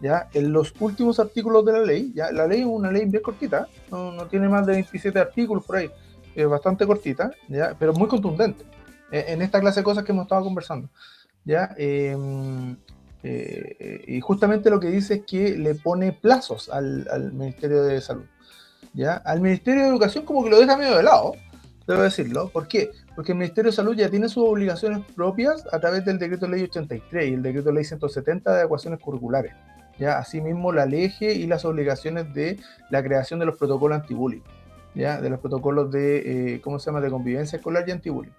Speaker 2: Ya, en los últimos artículos de la ley, ya, la ley es una ley bien cortita, no tiene más de 27 artículos por ahí, es bastante cortita, ya, pero muy contundente en esta clase de cosas que hemos estado conversando. Ya, y justamente lo que dice es que le pone plazos al Ministerio de Salud. ¿Ya? Al Ministerio de Educación como que lo deja medio de lado, debo decirlo. ¿Por qué? Porque el Ministerio de Salud ya tiene sus obligaciones propias a través del Decreto Ley 83 y el Decreto Ley 170 de adecuaciones curriculares. ¿Ya? Asimismo, la LEGE y las obligaciones de la creación de los protocolos anti-bullying, ¿ya? De los protocolos de, ¿cómo se llama?, de convivencia escolar y anti-bullying.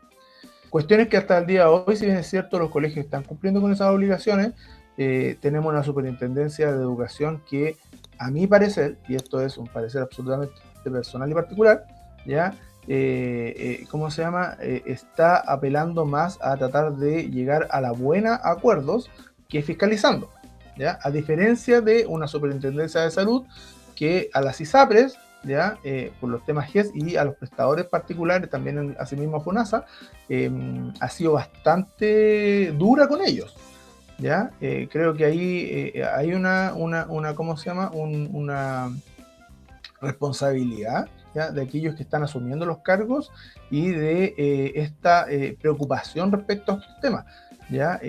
Speaker 2: Cuestiones que hasta el día de hoy, si bien es cierto, los colegios están cumpliendo con esas obligaciones. Tenemos una superintendencia de educación que, a mi parecer, y esto es un parecer absolutamente personal y particular, ¿ya? ¿Cómo se llama? Está apelando más a tratar de llegar a la buena acuerdos que fiscalizando, ¿ya? A diferencia de una superintendencia de salud que a las ISAPRES, ¿ya? Por los temas GES y a los prestadores particulares, también asimismo a FONASA, ha sido bastante dura con ellos, ¿ya? Creo que ahí hay una ¿cómo se llama? Una responsabilidad, ¿ya? De aquellos que están asumiendo los cargos y de esta preocupación respecto a estos temas. ¿Ya?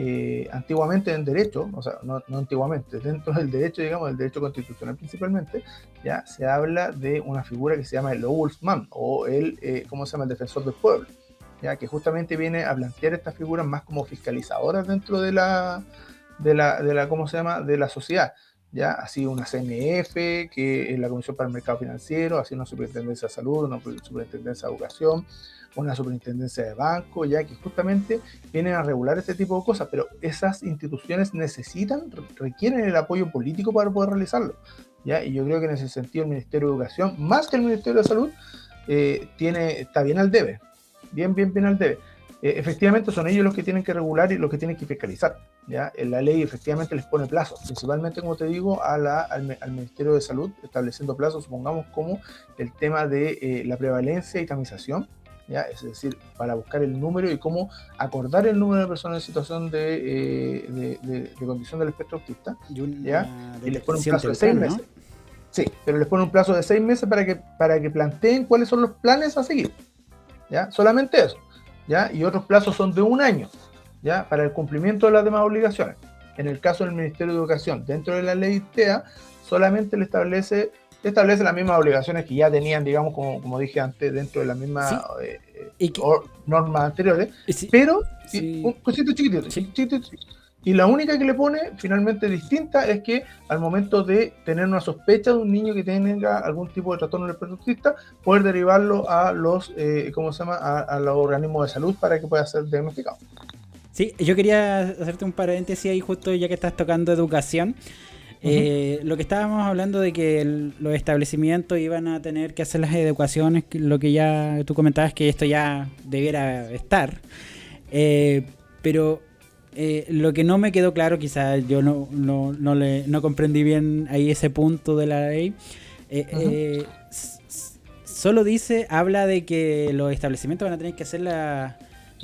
Speaker 2: Antiguamente en derecho, o sea, no antiguamente, dentro del derecho, digamos, del derecho constitucional principalmente, ya se habla de una figura que se llama el ombudsman o el, ¿cómo se llama?, el defensor del pueblo, ya, que justamente viene a plantear estas figuras más como fiscalizadoras dentro de la ¿cómo se llama?, de la sociedad. Ya, así una CMF, que es la Comisión para el Mercado Financiero, así una superintendencia de salud, una superintendencia de educación, una superintendencia de banco, ya que justamente vienen a regular este tipo de cosas, pero esas instituciones requieren el apoyo político para poder realizarlo, ¿ya? Y yo creo que en ese sentido el Ministerio de Educación, más que el Ministerio de Salud, está bien al debe, bien al debe. Efectivamente son ellos los que tienen que regular y los que tienen que fiscalizar, ¿ya? La ley efectivamente les pone plazos, principalmente, como te digo, al Ministerio de Salud, estableciendo plazos, supongamos, como el tema de la prevalencia y tamización, ¿ya? Es decir, para buscar el número y cómo acordar el número de personas en situación de condición del espectro autista, ¿ya? Y les pone un plazo de 6 meses. ¿No? Sí, pero les pone un plazo de 6 meses para que planteen cuáles son los planes a seguir, ¿ya? Solamente eso, ¿ya? Y otros plazos son de 1 año, ¿ya? Para el cumplimiento de las demás obligaciones. En el caso del Ministerio de Educación, dentro de la ley TEA, solamente le establece las mismas obligaciones que ya tenían, digamos, como dije antes, dentro de las mismas normas anteriores, sí. Pero, sí. Un cosito chiquitito, Y la única que le pone finalmente distinta es que al momento de tener una sospecha de un niño que tenga algún tipo de trastorno del espectro autista, poder derivarlo a los, a los organismos de salud para que pueda ser diagnosticado.
Speaker 3: Sí, yo quería hacerte un paréntesis ahí justo ya que estás tocando educación. Lo que estábamos hablando de que los establecimientos iban a tener que hacer las educaciones, lo que ya tú comentabas que esto ya debiera estar. Pero lo que no me quedó claro, quizás yo no comprendí bien ahí ese punto de la ley. Solo habla de que los establecimientos van a tener que hacer las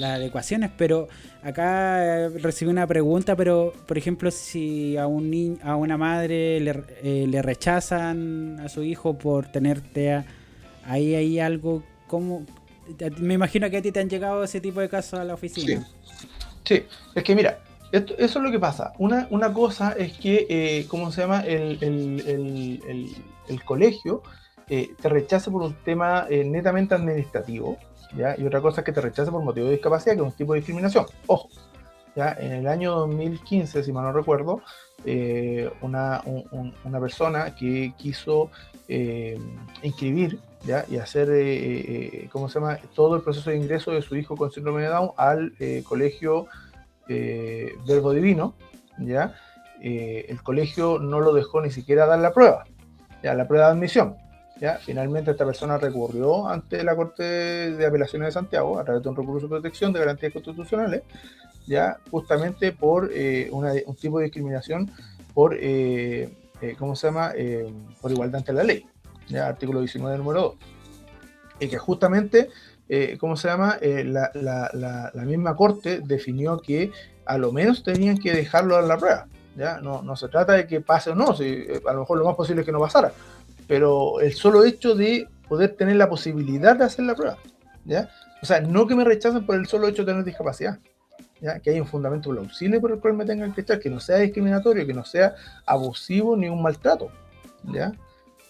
Speaker 3: adecuaciones, pero acá recibí una pregunta, pero por ejemplo si a una madre le rechazan a su hijo por tener TEA, ahí hay algo como... Me imagino que a ti te han llegado ese tipo de casos a la oficina.
Speaker 2: Sí, es que mira, eso es lo que pasa. Una cosa es que, ¿cómo se llama? El colegio te rechaza por un tema netamente administrativo, ¿ya? Y otra cosa es que te rechaza por motivo de discapacidad, que es un tipo de discriminación. Ojo, ¿ya? En el año 2015, si mal no recuerdo, una persona que quiso inscribir, ¿ya? Y hacer ¿cómo se llama? Todo el proceso de ingreso de su hijo con síndrome de Down al colegio Verbo Divino, ¿ya? El colegio no lo dejó ni siquiera dar la prueba, ¿ya? La prueba de admisión, ¿ya? Finalmente esta persona recurrió ante la Corte de Apelaciones de Santiago a través de un recurso de protección de garantías constitucionales, ¿ya? Justamente por un tipo de discriminación por ¿cómo se llama? Por igualdad ante la ley, ¿ya? Artículo 19 número 2, y que justamente ¿cómo se llama? La misma Corte definió que a lo menos tenían que dejarlo a la prueba, ¿ya? No se trata de que pase o no, si, a lo mejor lo más posible es que no pasara, pero el solo hecho de poder tener la posibilidad de hacer la prueba, ¿ya? O sea, no que me rechacen por el solo hecho de tener discapacidad, ¿ya? Que hay un fundamento plausible por el cual me tengan que echar, que no sea discriminatorio, que no sea abusivo ni un maltrato, ¿ya?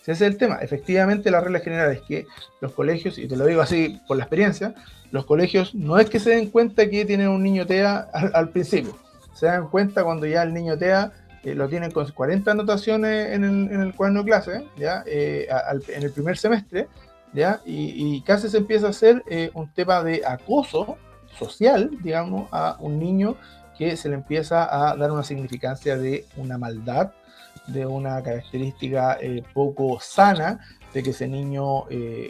Speaker 2: Ese es el tema. Efectivamente, la regla general es que los colegios, y te lo digo así por la experiencia, los colegios no es que se den cuenta que tienen un niño TEA al principio, se dan cuenta cuando ya el niño TEA lo tienen con 40 anotaciones en el cuaderno de clase, ¿ya? En el primer semestre, ¿ya? Y casi se empieza a hacer un tema de acoso social, digamos, a un niño que se le empieza a dar una significancia de una maldad, de una característica poco sana, de que ese niño,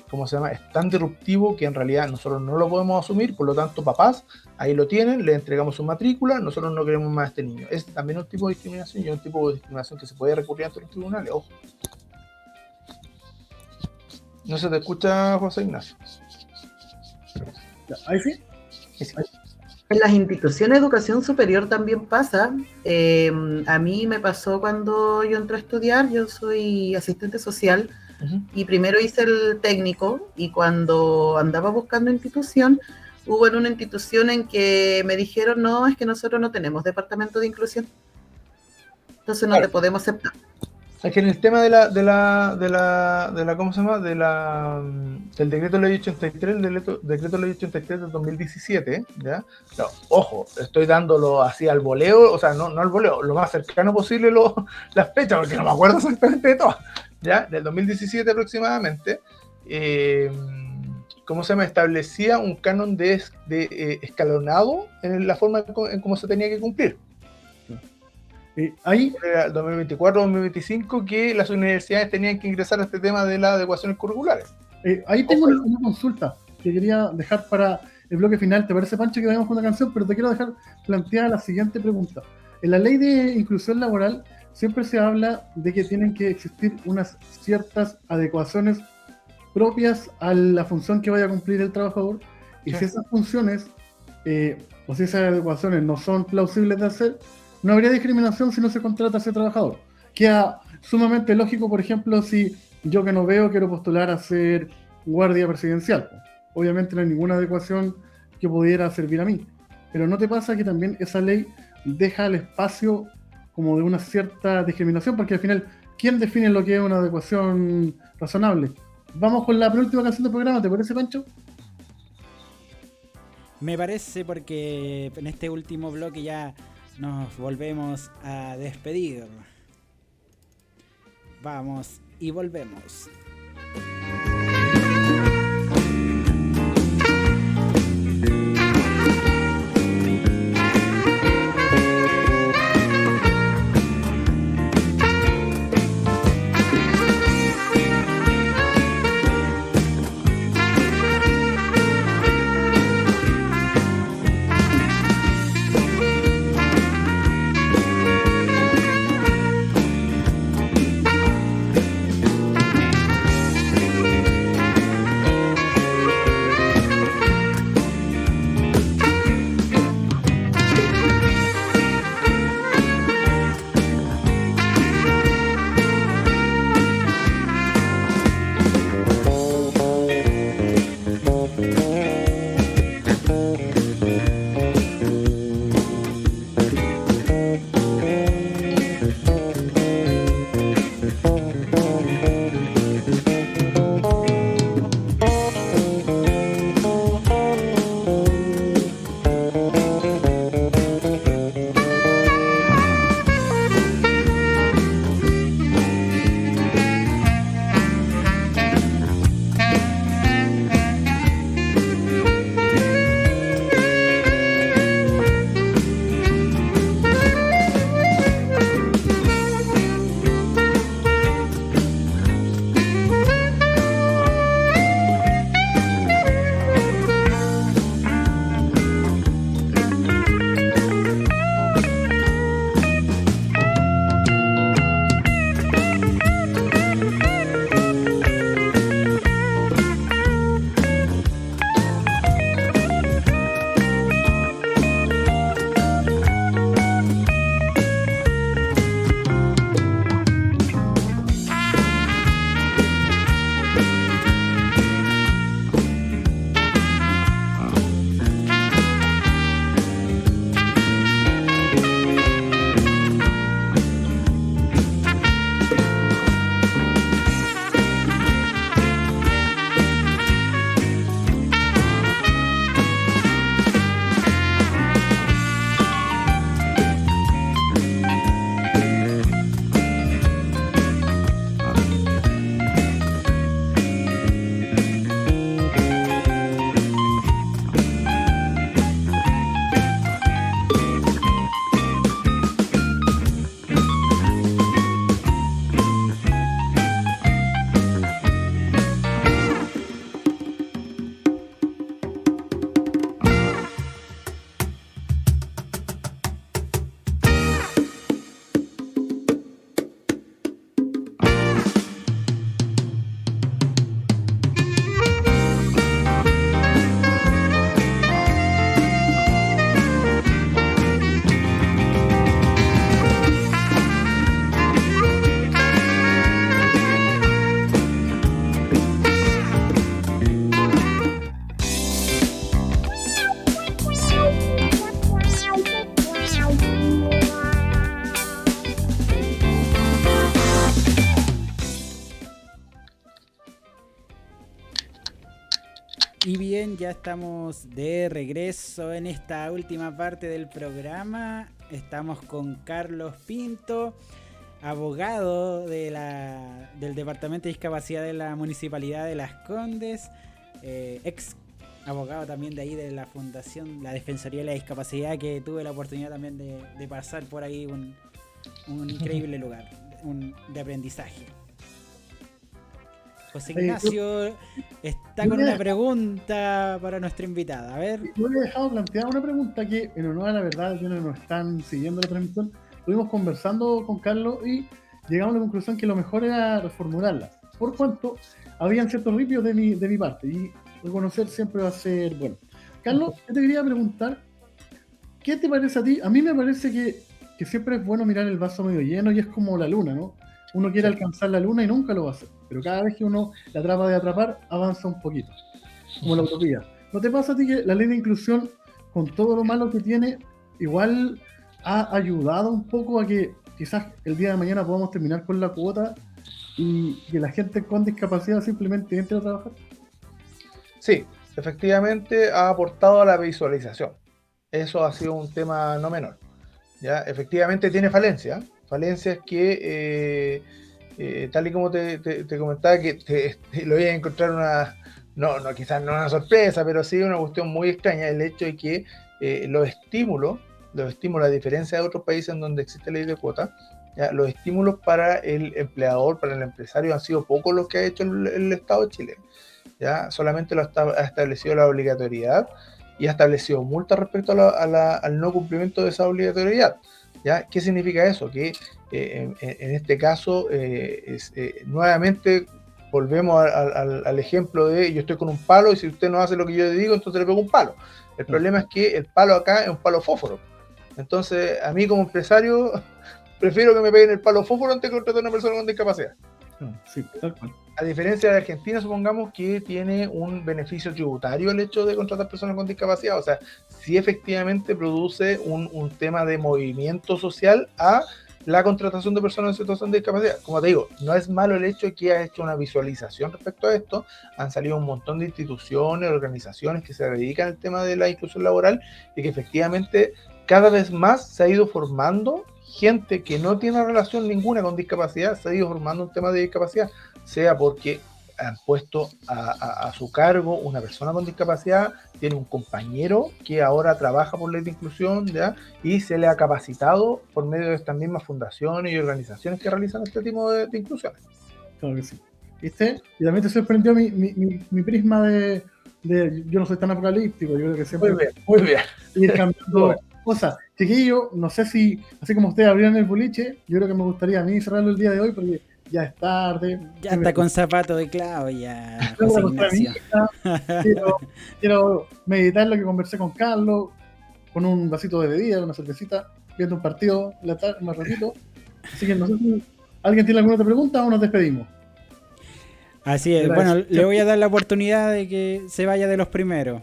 Speaker 2: ¿cómo se llama?, es tan disruptivo que en realidad nosotros no lo podemos asumir, por lo tanto, papás, ahí lo tienen, le entregamos su matrícula, nosotros no queremos más a este niño. Es también un tipo de discriminación, y es un tipo de discriminación que se puede recurrir ante los tribunales, ojo. ¿No se te escucha, José Ignacio?
Speaker 1: ¿Ahí sí?
Speaker 4: En las instituciones de educación superior también pasa. A mí me pasó cuando yo entré a estudiar, yo soy asistente social, y primero hice el técnico, y cuando andaba buscando institución, hubo en una institución en que me dijeron, no, es que nosotros no tenemos departamento de inclusión, entonces no te podemos aceptar.
Speaker 2: Es que en el tema de la ¿cómo se llama? Del decreto ley 83, el decreto ley 83 del 2017, ¿ya? No, ojo, estoy dándolo así al voleo, o sea, no al voleo, lo más cercano posible las fechas, porque no me acuerdo exactamente de todas, ¿ya? Del 2017 aproximadamente, ¿cómo se llama? Establecía un canon de escalonado en la forma en cómo se tenía que cumplir.
Speaker 1: Ahí
Speaker 2: era el 2024-2025 que las universidades tenían que ingresar a este tema de las adecuaciones curriculares.
Speaker 1: Ahí tengo una consulta que quería dejar para el bloque final. ¿Te parece, Pancho, que vayamos con una canción? Pero te quiero dejar planteada la siguiente pregunta. En la ley de inclusión laboral siempre se habla de que tienen que existir unas ciertas adecuaciones propias a la función que vaya a cumplir el trabajador, y si esas funciones o si esas adecuaciones no son plausibles de hacer, no habría discriminación si no se contrata a ese trabajador. Queda sumamente lógico, por ejemplo, si yo que no veo quiero postular a ser guardia presidencial. Obviamente no hay ninguna adecuación que pudiera servir a mí. Pero ¿no te pasa que también esa ley deja el espacio como de una cierta discriminación? Porque al final, ¿quién define lo que es una adecuación razonable? Vamos con la penúltima canción del programa, ¿te parece, Pancho?
Speaker 3: Me parece, porque en este último bloque ya nos volvemos a despedir. Vamos y volvemos. Y bien, ya estamos de regreso en esta última parte del programa. Estamos con Carlos Pinto, abogado de del Departamento de Discapacidad de la Municipalidad de Las Condes, ex abogado también de ahí de la Fundación La Defensoría de la Discapacidad, que tuve la oportunidad también de pasar por ahí un increíble lugar de aprendizaje. José Ignacio está con una pregunta para nuestra invitada. A ver.
Speaker 1: Yo le he dejado planteada una pregunta que, en honor a la verdad, quienes nos están siguiendo la transmisión, estuvimos conversando con Carlos y llegamos a la conclusión que lo mejor era reformularla. Por cuanto habían ciertos ripios de mi parte y reconocer siempre va a ser bueno. Carlos, yo te quería preguntar, ¿qué te parece a ti? A mí me parece que siempre es bueno mirar el vaso medio lleno y es como la luna, ¿no? Uno quiere alcanzar la luna y nunca lo va a hacer, pero cada vez que uno la trata de atrapar, avanza un poquito, como la utopía. ¿No te pasa a ti que la ley de inclusión, con todo lo malo que tiene, igual ha ayudado un poco a que quizás el día de mañana podamos terminar con la cuota y que la gente con discapacidad simplemente entre a trabajar?
Speaker 2: Sí, efectivamente ha aportado a la visualización. Eso ha sido un tema no menor. ¿ya? Efectivamente tiene falencias que, tal y como te comentaba, que te lo voy a encontrar quizás no una sorpresa, pero sí una cuestión muy extraña, el hecho de que los estímulos, a diferencia de otros países en donde existe ley de cuota, ¿ya? Los estímulos para el empleador, para el empresario, han sido pocos los que ha hecho el Estado de Chile. ¿Ya? Solamente ha establecido la obligatoriedad y ha establecido multas respecto al no cumplimiento de esa obligatoriedad. ¿Ya? ¿Qué significa eso? Que en este caso, nuevamente volvemos al ejemplo de yo estoy con un palo y si usted no hace lo que yo le digo, entonces le pego un palo. El problema es que el palo acá es un palo fósforo. Entonces, a mí como empresario, prefiero que me peguen el palo fósforo antes que contratar a una persona con discapacidad.
Speaker 1: Sí, tal cual.
Speaker 2: A diferencia de Argentina, supongamos que tiene un beneficio tributario el hecho de contratar personas con discapacidad. O sea, sí efectivamente produce un tema de movimiento social a la contratación de personas en situación de discapacidad. Como te digo, no es malo el hecho de que haya hecho una visualización respecto a esto. Han salido un montón de instituciones, organizaciones que se dedican al tema de la inclusión laboral y que efectivamente cada vez más se ha ido formando gente que no tiene relación ninguna con discapacidad, se ha ido formando un tema de discapacidad, sea porque han puesto a su cargo una persona con discapacidad, tiene un compañero que ahora trabaja por ley de inclusión, ¿ya? Y se le ha capacitado por medio de estas mismas fundaciones y organizaciones que realizan este tipo de inclusiones.
Speaker 1: Claro que sí. ¿Viste? Y también te sorprendió mi prisma de yo no soy tan apocalíptico, yo creo que siempre
Speaker 2: Muy bien.
Speaker 1: ir cambiando cosas. Chiquillo, no sé si, así como ustedes abrieron el boliche, yo creo que me gustaría a mí cerrarlo el día de hoy porque ya es tarde.
Speaker 3: Ya está con zapato de clavo ya,
Speaker 1: Quiero
Speaker 3: José
Speaker 1: acostar a mi
Speaker 3: Ignacio.
Speaker 1: hija, quiero meditar lo que conversé con Carlos, con un vasito de bebida, una cervecita, viendo un partido más ratito. Así que no sé si alguien tiene alguna otra pregunta o nos despedimos.
Speaker 3: Así es,
Speaker 1: Gracias.
Speaker 3: bueno, le voy a dar la oportunidad de que se vaya de los primeros.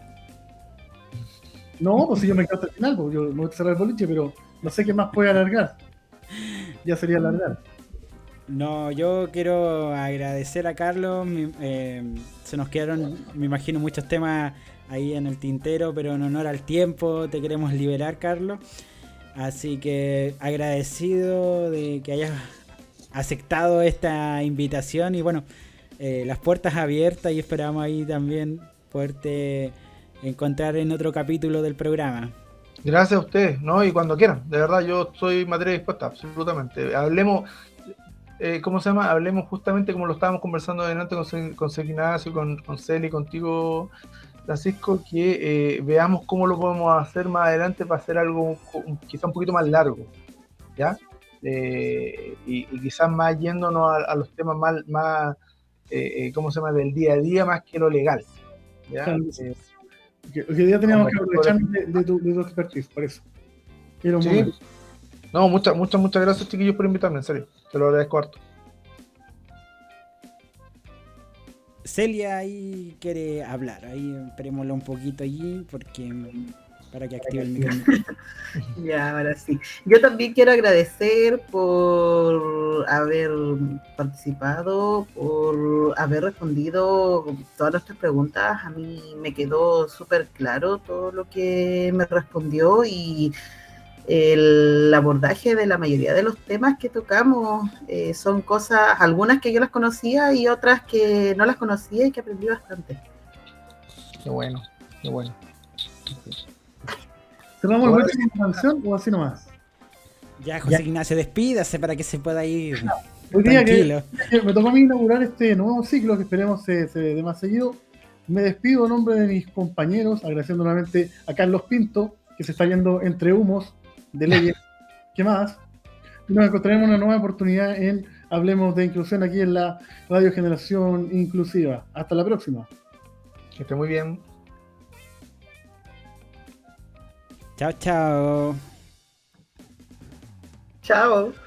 Speaker 1: No, pues si yo me quedo hasta el final, pues yo me voy a cerrar el boliche, pero no sé qué más puede alargar. Ya sería alargar.
Speaker 3: No, yo quiero agradecer a Carlos. Se nos quedaron, me imagino, muchos temas ahí en el tintero, pero en honor al tiempo te queremos liberar, Carlos. Así que agradecido de que hayas aceptado esta invitación y bueno, las puertas abiertas y esperamos ahí también poderte encontrar en otro capítulo del programa.
Speaker 2: Gracias a ustedes, ¿no? Y cuando quieran, de verdad, yo estoy materia dispuesta, absolutamente. Hablemos, ¿cómo se llama? Hablemos justamente como lo estábamos conversando adelante con Ignacio, con Celi, contigo, Francisco, que veamos cómo lo podemos hacer más adelante para hacer algo quizá un poquito más largo, ¿ya? Y quizás más yéndonos a los temas más ¿cómo se llama? Del día a día más que lo legal, ¿ya?
Speaker 1: Claro, que hoy día teníamos que aprovecharnos de tu expertise, por eso.
Speaker 2: Sí. No, muchas gracias, chiquillos, por invitarme, en serio. Te lo agradezco harto.
Speaker 3: Celia ahí quiere hablar, ahí esperémoslo un poquito allí porque para que active el micrófono.
Speaker 4: Ya, ahora sí. Yo también quiero agradecer por haber participado, por haber respondido todas nuestras preguntas. A mí me quedó súper claro todo lo que me respondió y el abordaje de la mayoría de los temas que tocamos son cosas, algunas que yo las conocía y otras que no las conocía y que aprendí bastante.
Speaker 2: Qué bueno, qué bueno.
Speaker 1: ¿Cerramos el boliche con una canción o así nomás?
Speaker 3: Ya, José Ignacio, despídase para que se pueda ir.
Speaker 1: Hoy día
Speaker 3: Tranquilo.
Speaker 1: que me tocó a mí inaugurar este nuevo ciclo que esperemos se dé más seguido. Me despido en nombre de mis compañeros, agradeciendo nuevamente a Carlos Pinto, que se está yendo entre humos de leyes. ¿Qué más? Y nos encontraremos una nueva oportunidad en Hablemos de Inclusión aquí en la Radio Generación Inclusiva. Hasta la próxima.
Speaker 2: Que esté muy bien.
Speaker 3: Chao, chao.
Speaker 4: Chao.